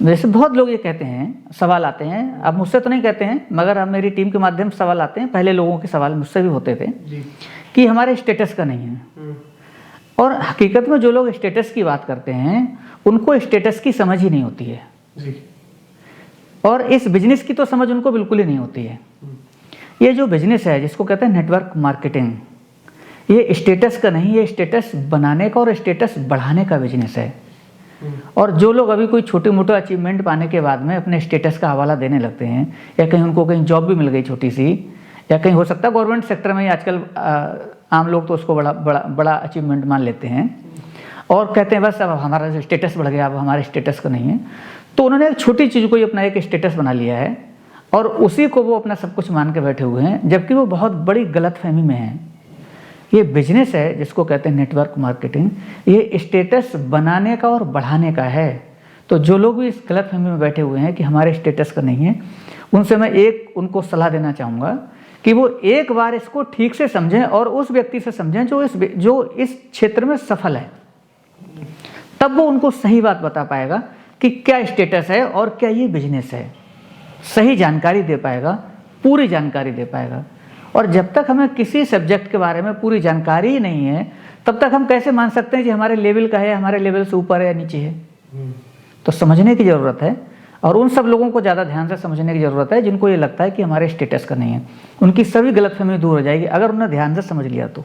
वैसे बहुत लोग ये कहते हैं, सवाल आते हैं, अब मुझसे तो नहीं कहते हैं मगर अब मेरी टीम के माध्यम से सवाल आते हैं, पहले लोगों के सवाल मुझसे भी होते थे कि हमारे स्टेटस का नहीं है। और हकीकत में जो लोग स्टेटस की बात करते हैं उनको स्टेटस की समझ ही नहीं होती है और इस बिजनेस की तो समझ उनको बिल्कुल ही नहीं होती है। ये जो बिजनेस है जिसको कहते हैं नेटवर्क मार्केटिंग, ये स्टेटस का नहीं, ये स्टेटस बनाने का और स्टेटस बढ़ाने का बिजनेस है। और जो लोग अभी कोई छोटे मोटे अचीवमेंट पाने के बाद में अपने स्टेटस का हवाला देने लगते हैं, या कहीं उनको कहीं जॉब भी मिल गई छोटी सी, या कहीं हो सकता है गवर्नमेंट सेक्टर में ही आजकल आम लोग तो उसको बड़ा अचीवमेंट मान लेते हैं और कहते हैं बस अब हमारा स्टेटस बढ़ गया, अब हमारे स्टेटस का नहीं है। तो उन्होंने एक छोटी चीज़ को ही अपना एक स्टेटस बना लिया है और उसी को वो अपना सब कुछ मान के बैठे हुए हैं, जबकि वो बहुत बड़ी गलतफहमी में है। ये बिजनेस है जिसको कहते हैं नेटवर्क मार्केटिंग, ये स्टेटस बनाने का और बढ़ाने का है। तो जो लोग भी इस गलतफहमी में बैठे हुए हैं कि हमारे स्टेटस का नहीं है, उनसे मैं उनको सलाह देना चाहूँगा कि वो एक बार इसको ठीक से समझें और उस व्यक्ति से समझें जो इस क्षेत्र में सफल है। तब वो उनको सही बात बता पाएगा कि क्या स्टेटस है और क्या ये बिजनेस है। सही जानकारी दे पाएगा, पूरी जानकारी दे पाएगा। और जब तक हमें किसी सब्जेक्ट के बारे में पूरी जानकारी ही नहीं है, तब तक हम कैसे मान सकते हैं कि हमारे लेवल का है, हमारे लेवल से ऊपर है या नीचे है। तो समझने की ज़रूरत है और उन सब लोगों को ज़्यादा ध्यान से समझने की ज़रूरत है जिनको ये लगता है कि हमारे स्टेटस का नहीं है। उनकी सभी गलतफहमी दूर हो जाएगी अगर उन्हें ध्यान से समझ लिया तो।